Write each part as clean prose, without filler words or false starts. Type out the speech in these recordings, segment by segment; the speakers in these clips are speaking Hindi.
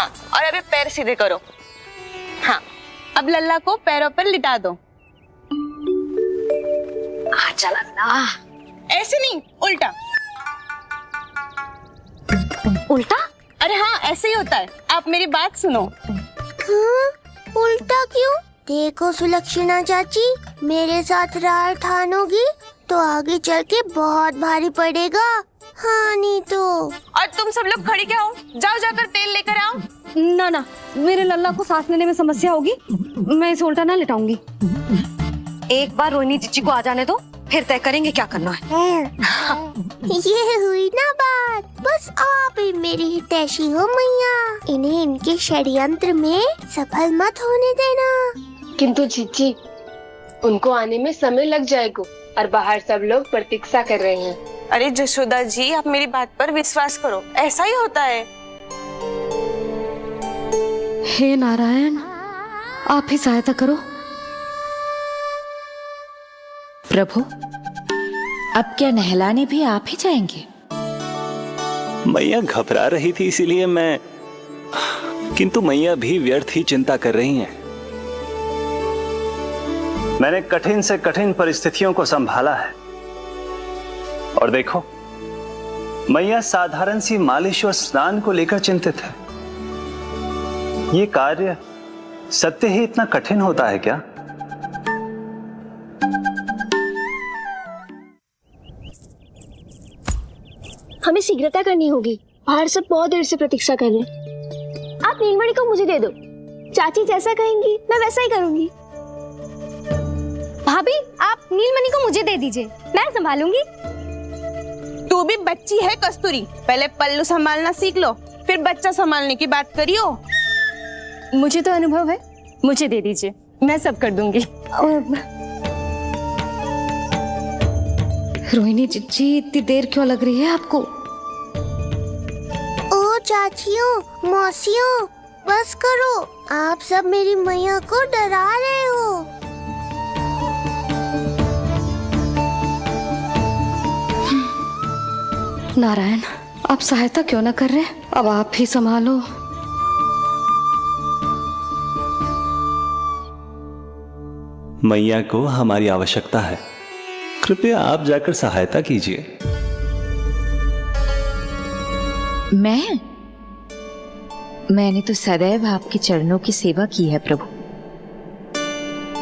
हाँ, और अभी पैर सीधे करो। हाँ, अब लल्ला को पैरों पर लिटा दो। आजा लल्ला। ऐसे नहीं, उल्टा। उल्टा? अरे हाँ, ऐसे ही होता है। आप मेरी बात सुनो। हाँ, उल्टा क्यों? देखो सुलक्षणा चाची, मेरे साथ रार ठानोगी तो आगे चल के बहुत भारी पड़ेगा। हाँ नहीं तो। और तुम सब लोग खड़ी क्या हो? जाओ जाकर तेल लेकर आओ। ना ना, मेरे लल्ला को सांस लेने में समस्या होगी, मैं इसे उल्टा ना लिटाऊंगी। एक बार रोहिणी जीजी को आ जाने दो, फिर तय करेंगे क्या करना है। ये हुई ना बात। बस आप ही मेरी हितैषी हो मैया, इन्हें इनके षड्यंत्र में सफल मत होने देना। किंतु जीजी, उनको आने में समय लग जाएगा और बाहर सब लोग प्रतीक्षा कर रहे हैं। अरे जशोदा जी, आप मेरी बात पर विश्वास करो, ऐसा ही होता है। हे नारायण, आप ही सहायता करो। प्रभु, अब क्या नहलाने भी आप ही जाएंगे? मैया घबरा रही थी इसीलिए मैं, किंतु मैया भी व्यर्थ ही चिंता कर रही हैं। मैंने कठिन से कठिन परिस्थितियों को संभाला है और देखो, मैया साधारण सी मालिश और स्नान को लेकर चिंतित है। ये कार्य सत्य ही इतना कठिन होता है क्या? हमें शीघ्रता करनी होगी, बाहर सब बहुत देर से प्रतीक्षा कर रहे हैं। आप नीलमणि को मुझे दे दो, चाची जैसा कहेंगी मैं वैसा ही करूंगी। भाभी, आप नीलमणि को मुझे दे दीजिए, मैं संभालूंगी। तू भी बच्ची है कस्तूरी, पहले पल्लू संभालना सीख लो, फिर बच्चा संभालने की बात करियो। मुझे तो अनुभव है, मुझे दे दीजिए, मैं सब कर दूंगी। रोहिणी जीजी, इतनी देर क्यों लग रही है आपको? ओ चाचियों, मौसियों, बस करो, आप सब मेरी मैया को डरा रहे हो। नारायण, आप सहायता क्यों न कर रहे? अब आप ही संभालो। मैया को हमारी आवश्यकता है, कृपया आप जाकर सहायता कीजिए। मैंने तो सदैव आपके चरणों की सेवा की है प्रभु।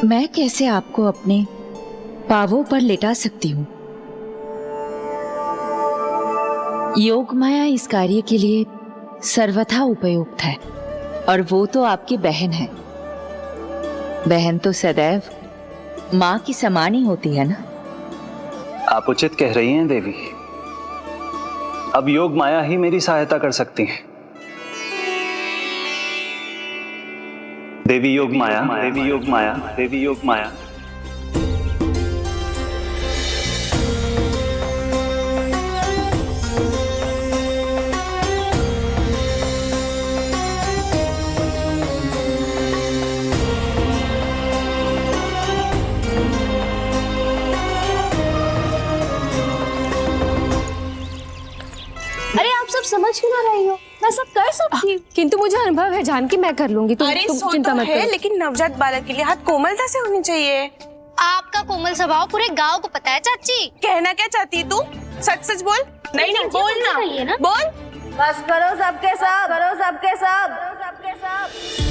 मैं कैसे आपको अपने पांवों पर लेटा सकती हूँ? योग माया इस कार्य के लिए सर्वथा उपयुक्त है, और वो तो आपकी बहन है। बहन तो सदैव माँ की समान ही होती है ना। आप उचित कह रही हैं देवी, अब योग माया ही मेरी सहायता कर सकती हैं। देवी योग माया, देवी योग माया, देवी योग माया। अरे आप सब समझ क्यों ना रही हो, मैं सब कर सकती हूँ। किंतु मुझे अनुभव है जानकी, मैं कर लूंगी। तुम सो चिंता तो मत है, करो। लेकिन नवजात बालक के लिए हाथ कोमलता से होनी चाहिए। आपका कोमल स्वभाव पूरे गांव को पता है चाची। कहना क्या चाहती है तू? सच सच बोल। नहीं नहीं, बोल ना, बोल। बस करो सबके सब, करो सबके सब, सबके सब।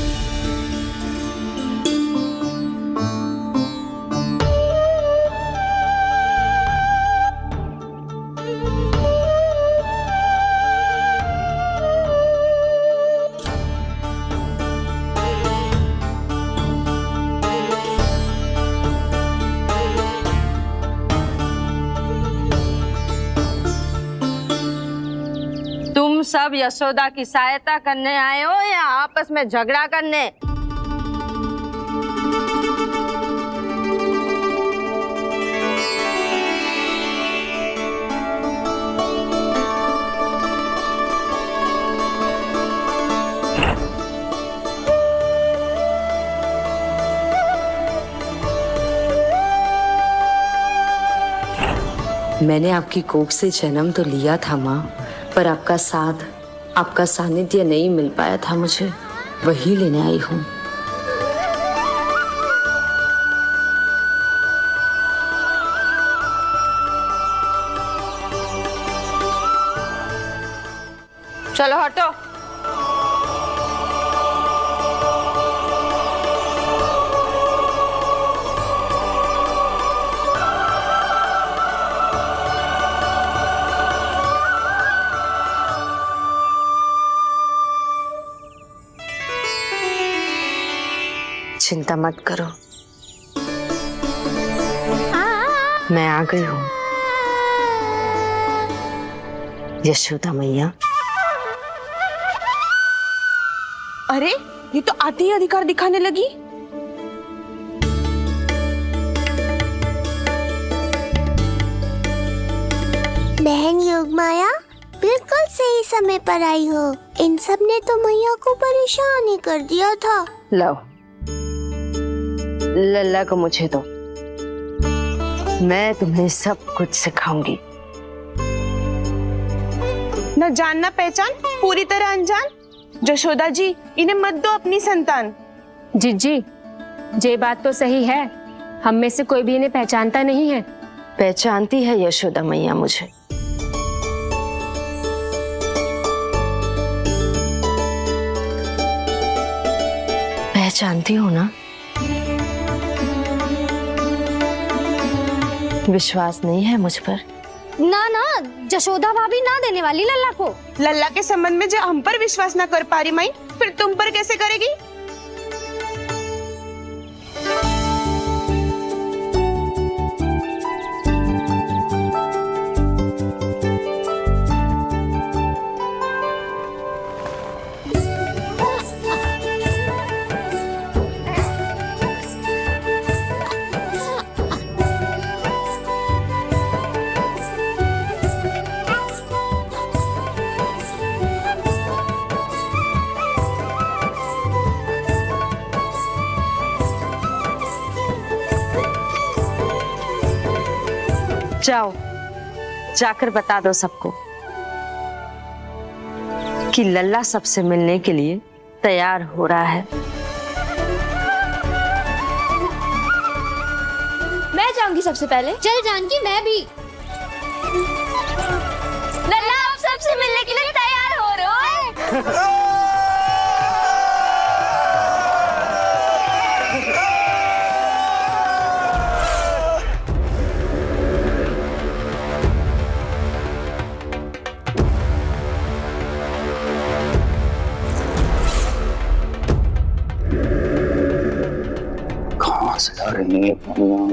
तुम सब यशोदा की सहायता करने आए हो या आपस में झगड़ा करने? मैंने आपकी कोख से जन्म तो लिया था माँ, पर आपका साथ आपका सानिध्य नहीं मिल पाया था मुझे, वही लेने आई हूँ। चलो हटो। चिंता मत करो, मैं आ गई हूँ। यशोदा मैया। अरे ये तो आते ही अधिकार दिखाने लगी। बहन योगमाया, बिल्कुल सही समय पर आई हो। इन सब ने तो मैया को परेशान ही कर दिया था। लो, लल्ला को मुझे दो, मैं तुम्हें सब कुछ सिखाऊंगी। न जान न पहचान, पूरी तरह अनजान। जशोदा जी, इन्हें मत दो अपनी संतान। जीजी, ये बात तो सही है, हम में से कोई भी इन्हें पहचानता नहीं है। पहचानती है यशोदा मैया मुझे। पहचानती हो ना? विश्वास नहीं है मुझ पर? ना ना, जशोदा भाभी ना देने वाली लल्ला को। लल्ला के संबंध में जो हम पर विश्वास ना कर पा रही माई, फिर तुम पर कैसे करेगी? जाओ, जाकर बता दो सबको कि लल्ला सबसे मिलने के लिए तैयार हो रहा है। मैं जाऊंगी सबसे पहले। चल जानकी, मैं भी। लल्ला आप सबसे मिलने के लिए तैयार हो रहे हो?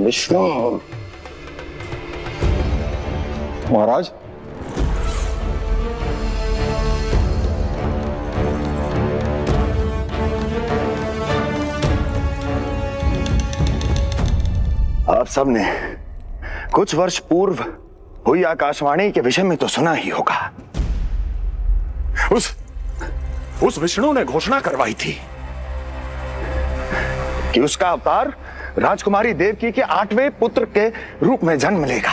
विष्णु महाराज, आप सबने कुछ वर्ष पूर्व हुई आकाशवाणी के विषय में तो सुना ही होगा। उस विष्णु ने घोषणा करवाई थी कि उसका अवतार राजकुमारी देवकी के 8वें पुत्र के रूप में जन्म लेगा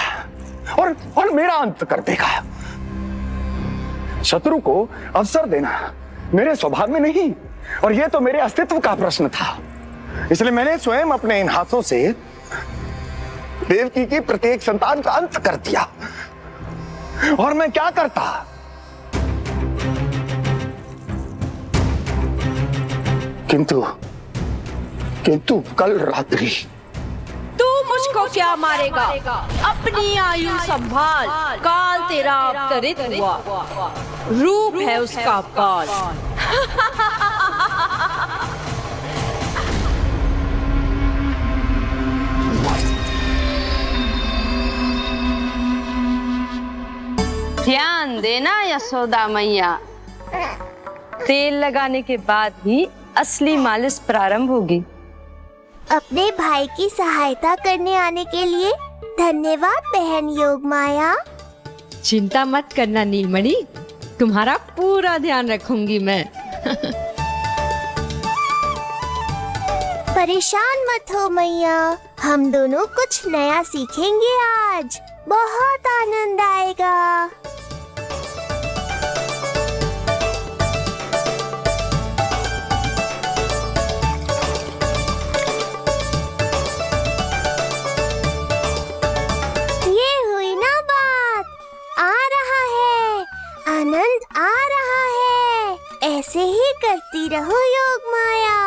और मेरा अंत कर देगा। शत्रु को अवसर देना मेरे स्वभाव में नहीं, और यह तो मेरे अस्तित्व का प्रश्न था। इसलिए मैंने स्वयं अपने इन हाथों से देवकी की प्रत्येक संतान का अंत कर दिया। और मैं क्या करता? किंतु कल रात्रि तू मुझको क्या मारेगा? अपनी आयु संभाल, काल तेरा अवतरित हुआ, रूप है उसका काल। ध्यान देना यशोदा मैया, तेल लगाने के बाद ही असली मालिश प्रारंभ होगी। अपने भाई की सहायता करने आने के लिए धन्यवाद बहन योगमाया। चिंता मत करना नीलमणि, तुम्हारा पूरा ध्यान रखूंगी मैं। परेशान मत हो मैया, हम दोनों कुछ नया सीखेंगे आज। बहुत आनंद आएगा। ऐसे ही करती रहो योग माया।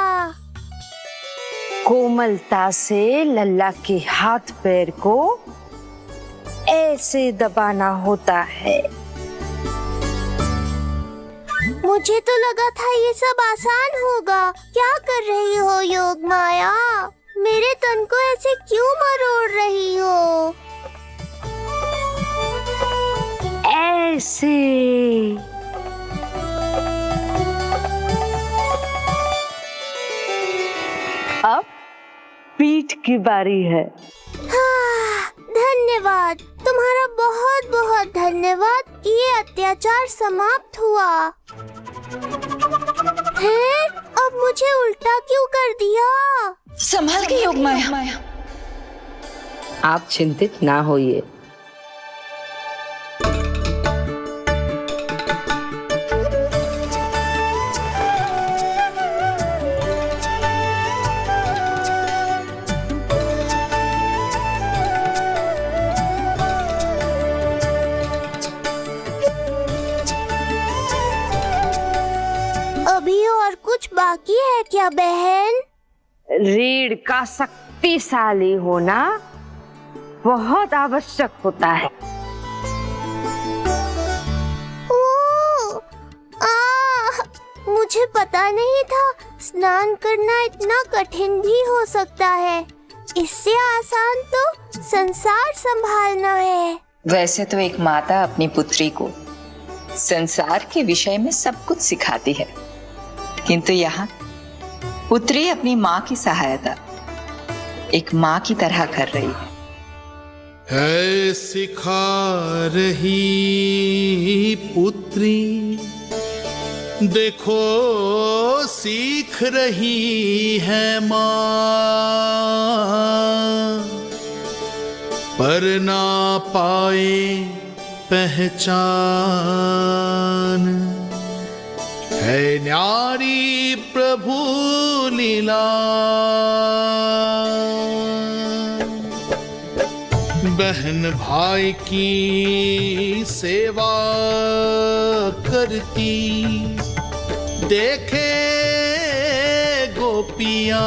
कोमलता से लल्ला के हाथ पैर को ऐसे दबाना होता है। मुझे तो लगा था ये सब आसान होगा। क्या कर रही हो योग माया? मेरे तन को ऐसे क्यों मरोड़ रही हो? ऐसे। अब पीठ की बारी है। हाँ, धन्यवाद, तुम्हारा बहुत बहुत धन्यवाद। ये अत्याचार समाप्त हुआ है। अब मुझे उल्टा क्यों कर दिया? संभाल के योग माया। आप चिंतित ना होइए। अभी और कुछ बाकी है क्या बहन? रीढ़ का शक्तिशाली होना बहुत आवश्यक होता है। मुझे पता नहीं था स्नान करना इतना कठिन भी हो सकता है। इससे आसान तो संसार संभालना है। वैसे तो एक माता अपनी पुत्री को संसार के विषय में सब कुछ सिखाती है, किंतु यहाँ पुत्री अपनी माँ की सहायता एक माँ की तरह कर रही है सिखा रही पुत्री, देखो सीख रही है माँ, पर ना पाए पहचान, है न्यारी प्रभु लीला। बहन भाई की सेवा करती देखे गोपियाँ,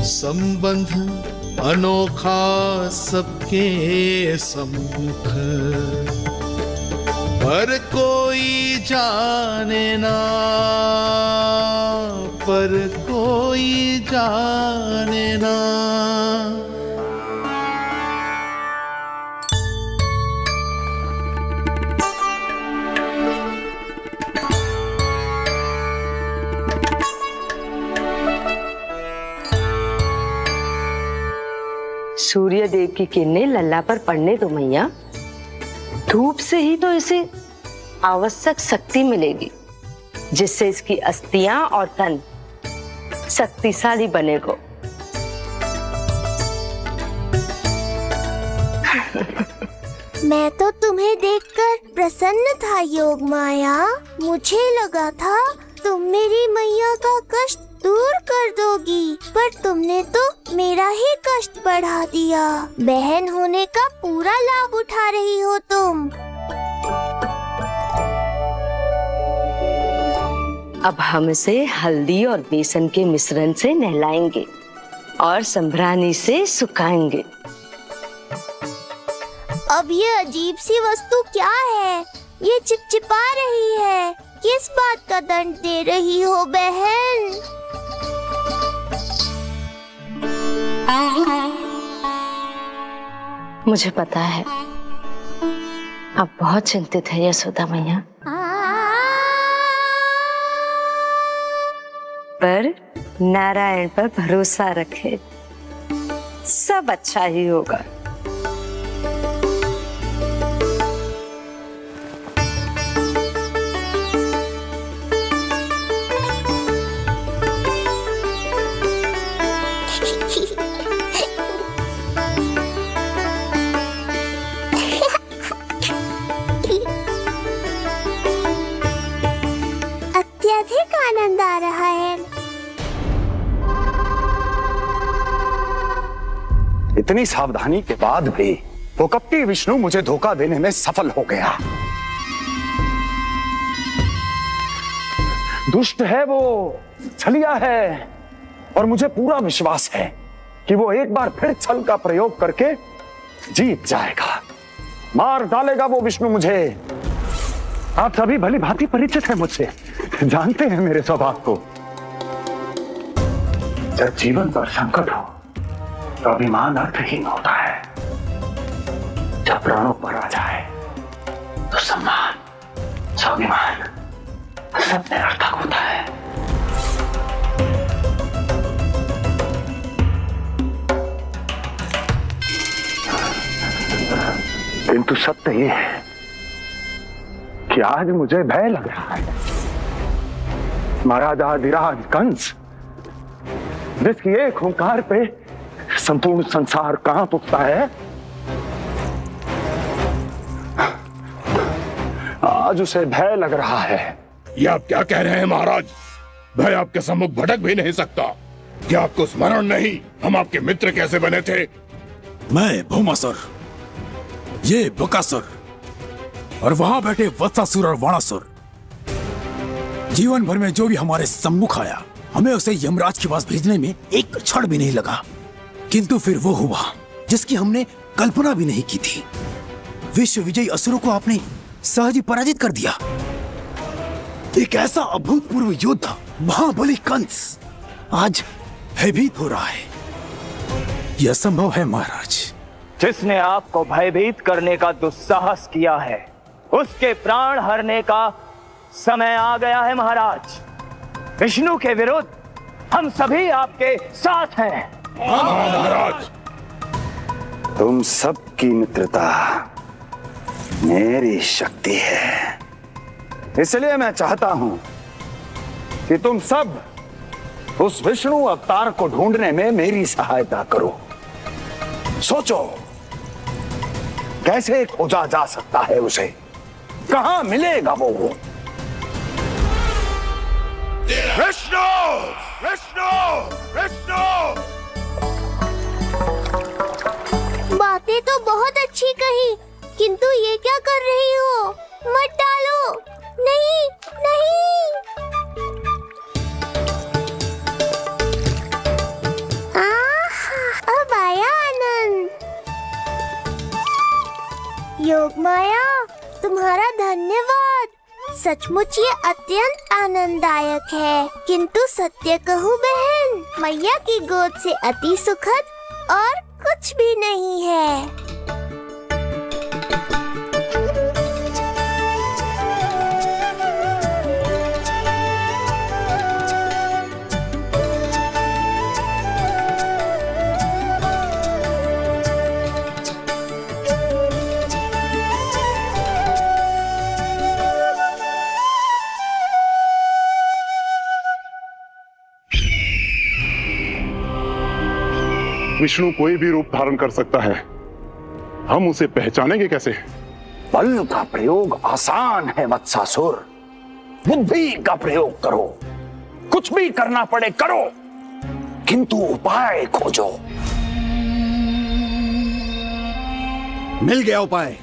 संबंध अनोखा सबके सम्मुख, पर कोई जाने ना, पर कोई जाने ना। सूर्य देव की किरणें लल्ला पर पड़ने दो मैया। धूप से ही तो इसे आवश्यक शक्ति मिलेगी, जिससे इसकी अस्थियां और तन शक्तिशाली बनेगा। मैं तो तुम्हें देखकर प्रसन्न था योग माया। मुझे लगा था तुम मेरी मैया का कष्ट दूर कर दोगी, पर तुमने तो मेरा ही कष्ट बढ़ा दिया। बहन होने का पूरा लाभ उठा रही हो तुम। अब हम इसे हल्दी और बेसन के मिश्रण से नहलाएंगे और संभरानी से सुखाएंगे। अब ये अजीब सी वस्तु क्या है? ये चिपचिपा रही है। किस बात का दंड दे रही हो बहन? मुझे पता है आप बहुत चिंतित है यशोदा मैया, पर नारायण पर भरोसा रखे, सब अच्छा ही होगा। अत्यधिक आनंद आ रहा है। इतनी सावधानी के बाद भी वो कपटी विष्णु मुझे धोखा देने में सफल हो गया। दुष्ट है वो, छलिया है, और मुझे पूरा विश्वास है कि वो एक बार फिर छल का प्रयोग करके जीत जाएगा। मार डालेगा वो विष्णु मुझे। आप सभी भली भांति परिचित हैं मुझसे, जानते हैं मेरे स्वभाव को। जब जीवन पर संकट हो तो अभिमान अर्थहीन होता है, जब प्राणों पर आ जाए तो सम्मान, स्वाभिमान सब निरर्थक होता है। किंतु सत्य ये है कि आज मुझे भय लग रहा है। महाराजाधिराज कंस, जिसकी एक हुंकार पे संपूर्ण संसार कांप उठता है, आज उसे भय लग रहा है। ये आप क्या कह रहे हैं महाराज? भय आपके सम्मुख भटक भी नहीं सकता। क्या आपको स्मरण नहीं हम आपके मित्र कैसे बने थे? मैं भौमासुर, ये बकासुर, और वहां बैठे वत्सासुर और वाणासुर। जीवन भर में जो भी हमारे सम्मुख आया, हमें उसे यमराज के पास भेजने में एक क्षण भी नहीं लगा। किंतु फिर वो हुआ जिसकी हमने कल्पना भी नहीं की थी। विश्व विजयी असुरों को आपने सहज ही पराजित कर दिया। एक ऐसा अभूतपूर्व योद्धा महाबली कंस आज भयभीत हो रहा है। यह संभव है महाराज। जिसने आपको भयभीत करने का दुस्साहस किया है, उसके प्राण हरने का समय आ गया है महाराज। विष्णु के विरुद्ध हम सभी आपके साथ हैं। महाराज, तुम सबकी मित्रता मेरी शक्ति है, इसलिए मैं चाहता हूं कि तुम सब उस विष्णु अवतार को ढूंढने में मेरी सहायता करो। सोचो कैसे खोजा जा सकता है उसे, कहां मिलेगा वो? विष्णु, विष्णु, विष्णु। बातें तो बहुत अच्छी कही, किंतु ये क्या कर रही हो? मत डालो, नहीं नहीं। अब आया आनंद। योग माया, तुम्हारा धन्यवाद। सचमुच ये अत्यंत आनंददायक है। किंतु सत्य कहूँ बहन, मैया की गोद से अति सुखद और कुछ भी नहीं है। विष्णु कोई भी रूप धारण कर सकता है, हम उसे पहचानेंगे कैसे? बल का प्रयोग आसान है वत्सासुर, बुद्धि का प्रयोग करो। कुछ भी करना पड़े करो, किंतु उपाय खोजो। मिल गया उपाय।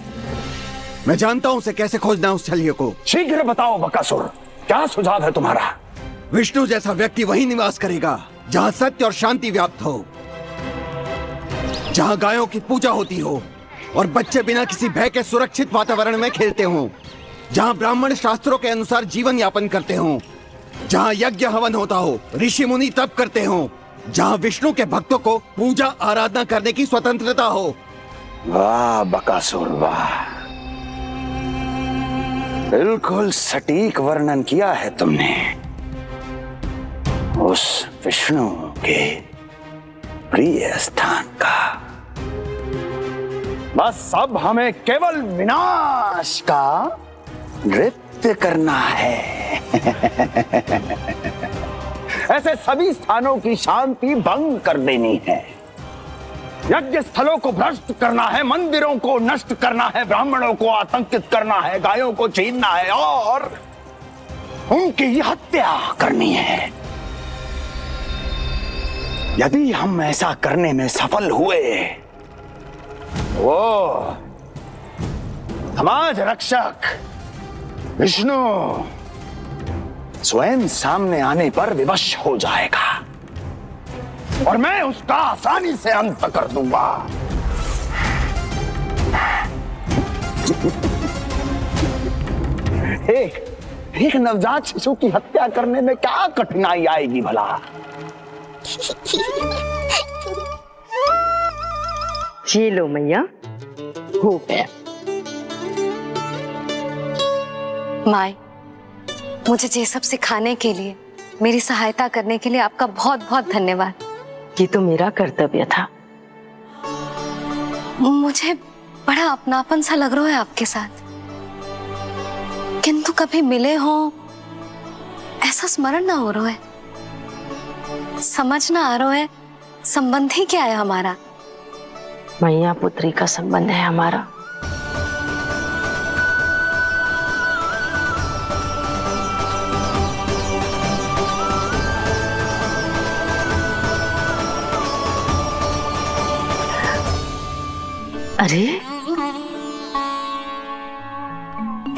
मैं जानता हूं उसे कैसे खोजना है, उस छलिए को। शीघ्र बताओ बकासुर, क्या सुझाव है तुम्हारा? विष्णु जैसा व्यक्ति वहीं निवास करेगा जहां सत्य और शांति व्याप्त हो, जहां गायों की पूजा होती हो और बच्चे बिना किसी भय के सुरक्षित वातावरण में खेलते हों, जहां ब्राह्मण शास्त्रों के अनुसार जीवन यापन करते हों, जहां यज्ञ हवन होता हो, ऋषि मुनि तप करते हों, जहां विष्णु के भक्तों को पूजा आराधना करने की स्वतंत्रता हो। वाह बकासुर वाह, बिल्कुल सटीक वर्णन किया है तुमने उस विष्णु के प्रिय स्थान का। बस अब हमें केवल विनाश का नृत्य करना है। ऐसे सभी स्थानों की शांति भंग कर देनी है। यज्ञ स्थलों को भ्रष्ट करना है, मंदिरों को नष्ट करना है, ब्राह्मणों को आतंकित करना है, गायों को छीनना है और उनकी हत्या करनी है। यदि हम ऐसा करने में सफल हुए वो समाज रक्षक विष्णु स्वयं सामने आने पर विवश हो जाएगा और मैं उसका आसानी से अंत कर दूंगा। एक नवजात शिशु की हत्या करने में क्या कठिनाई आएगी भला? ये लो मैया, हो गया। माई, मुझे ये सब सिखाने के लिए, मेरी सहायता करने के लिए आपका बहुत बहुत धन्यवाद। ये तो मेरा कर्तव्य था। मुझे बड़ा अपनापन सा लग रहा है आपके साथ, किंतु कभी मिले हो ऐसा स्मरण ना हो रहा है, समझ ना आ रहा है संबंध ही क्या है हमारा। मैया पुत्री का संबंध है हमारा। अरे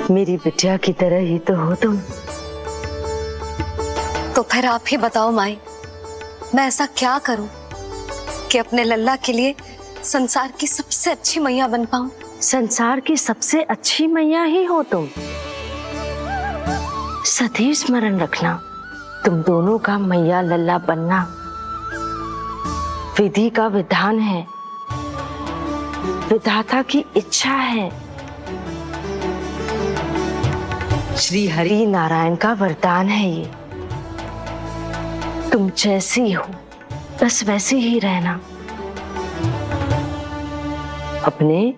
मेरी बिटिया की तरह ही तो हो तुम। तो फिर आप ही बताओ माई, मैं ऐसा क्या करूं कि अपने लल्ला के लिए संसार की सबसे अच्छी मैया बन पाऊं? संसार की सबसे अच्छी मैया ही हो तुम। सदैव स्मरण रखना, तुम दोनों का मैया लल्ला बनना विधि का विधान है, विधाता की इच्छा है, श्री हरि नारायण का वरदान है। ये तुम जैसी हो बस वैसी ही रहना, अपने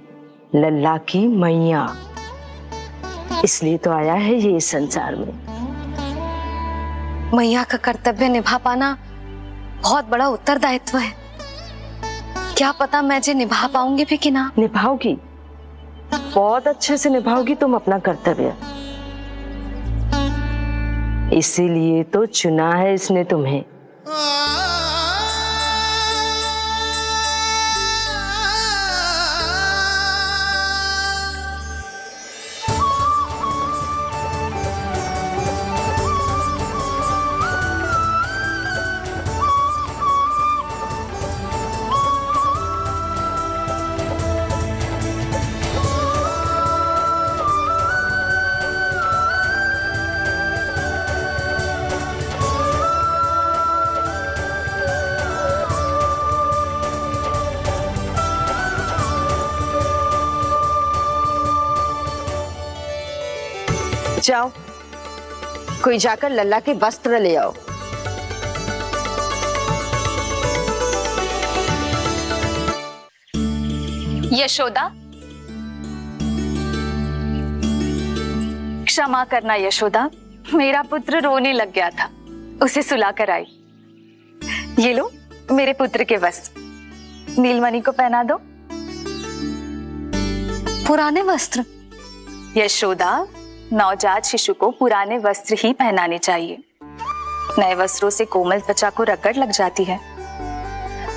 लल्ला की मैया। इसलिए तो आया है ये इस संसार में। मैया का कर्तव्य निभा पाना बहुत बड़ा उत्तरदायित्व है। क्या पता मैं जे निभा पाऊंगी भी कि ना। निभाओगी, बहुत अच्छे से निभाओगी तुम अपना कर्तव्य। इसीलिए तो चुना है इसने तुम्हें। जाओ, कोई जाकर लल्ला के वस्त्र ले आओ। यशोदा, क्षमा करना यशोदा, मेरा पुत्र रोने लग गया था, उसे सुलाकर आई। ये लो मेरे पुत्र के वस्त्र, नीलमणि को पहना दो। पुराने वस्त्र? यशोदा, नवजात शिशु को पुराने वस्त्र ही पहनाने चाहिए। नए वस्त्रों से कोमल त्वचा को रगड़ लग जाती है।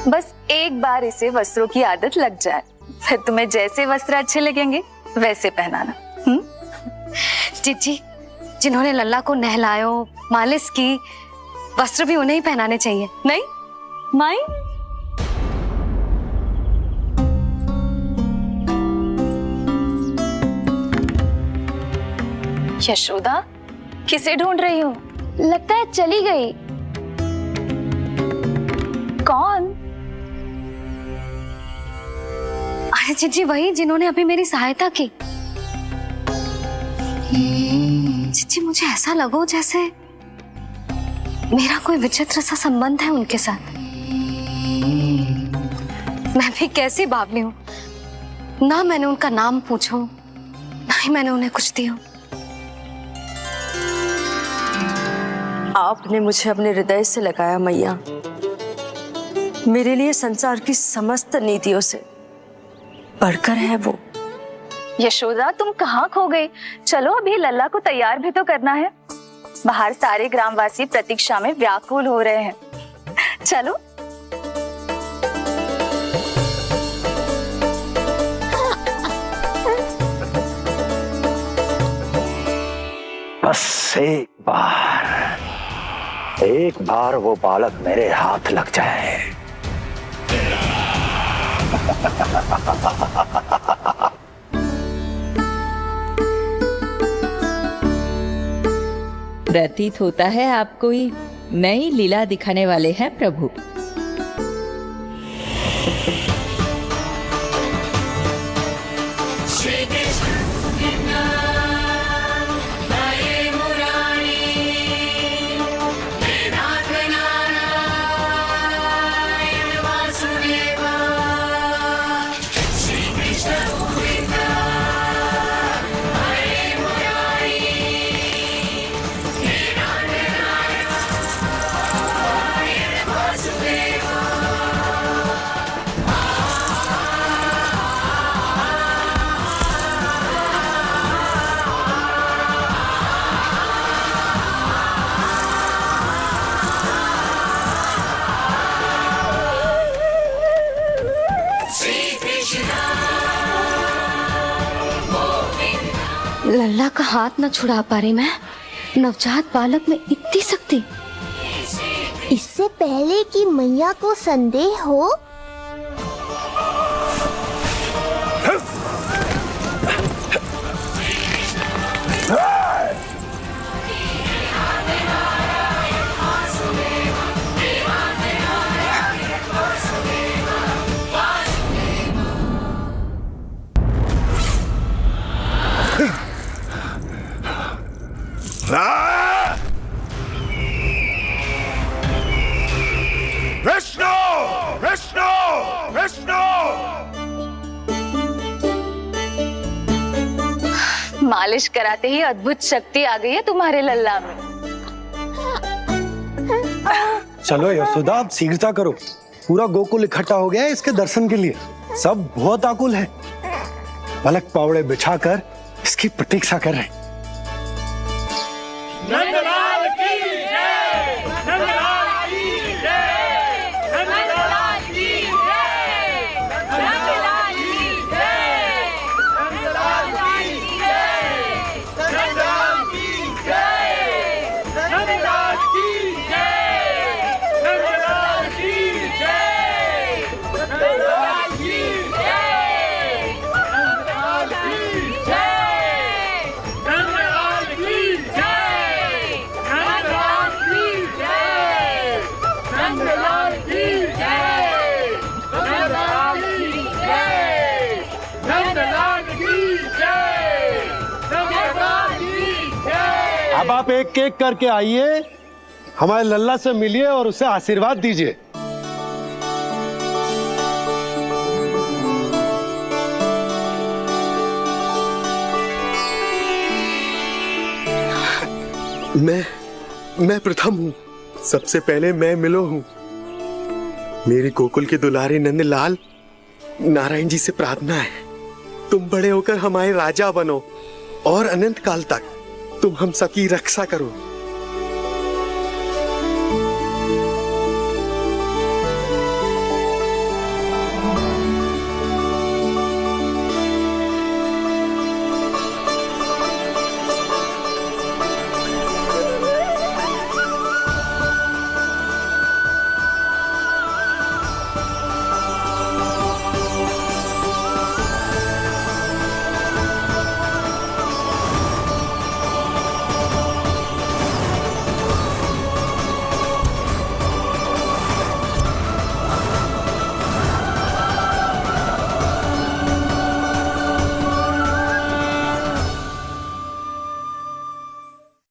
बस एक बार इसे वस्त्रों की आदत लग जाए, फिर तुम्हें जैसे वस्त्र अच्छे लगेंगे वैसे पहनाना। जीजी, जिन्होंने लल्ला को नहलायो, मालिश की, वस्त्र भी उन्हें ही पहनाने चाहिए, नहीं माई? यशोदा, किसे ढूंढ रही हो? लगता है चली गई। कौन? अरे जीजी, वही जिन्होंने अभी मेरी सहायता की। जीजी, मुझे ऐसा लगो जैसे मेरा कोई विचित्र सा संबंध है उनके साथ। मैं भी कैसी बावली हूं, ना मैंने उनका नाम पूछो, ना ही मैंने उन्हें कुछ दिया। आपने मुझे अपने हृदय से लगाया मैया। मेरे लिए संसार की समस्त नीतियों से बढ़कर है वो। यशोदा, तुम कहाँ खो गई? चलो अभी लल्ला को तैयार भी तो करना है। बाहर सारे ग्रामवासी प्रतीक्षा में व्याकुल हो रहे हैं। चलो। बस एक बार वो बालक मेरे हाथ लग जाए। प्रतीत होता है आप कोई नई लीला दिखाने वाले हैं प्रभु। लल्ला का हाथ न छुड़ा पा रही मैं। नवजात बालक में इतनी शक्ति। इससे पहले कि मैया को संदेह हो, विष्णु विष्णु विष्णु। मालिश कराते ही अद्भुत शक्ति आ गई है तुम्हारे लल्ला में। चलो यशोदा, आप शीघ्रता करो। पूरा गोकुल इकट्ठा हो गया है इसके दर्शन के लिए। सब बहुत आकुल है। बालक पावड़े बिछाकर इसकी प्रतीक्षा कर रहे हैं। नंदलाल की जय, नंदलाल की जय, नंदलाल की जय, नंदलाल की जय, नंदलाल की जय, नंदलाल की जय, नंदलाल की जय, नंदलाल की जय, नंदलाल की जय, नंदलाल की जय, नंदलाल की जय, नंदलाल की जय, नंदलाल की जय, नंदलाल की जय, नंदलाल की जय, नंदलाल की जय। अब आप एक एक करके आइए, हमारे लल्ला से मिलिए और उसे आशीर्वाद दीजिए। मैं प्रथम हूँ। सबसे पहले मैं मिलो हूँ। मेरी गोकुल के दुलारे नंदलाल, नारायण जी से प्रार्थना है, तुम बड़े होकर हमारे राजा बनो और अनंत काल तक तुम हम सबकी रक्षा करो।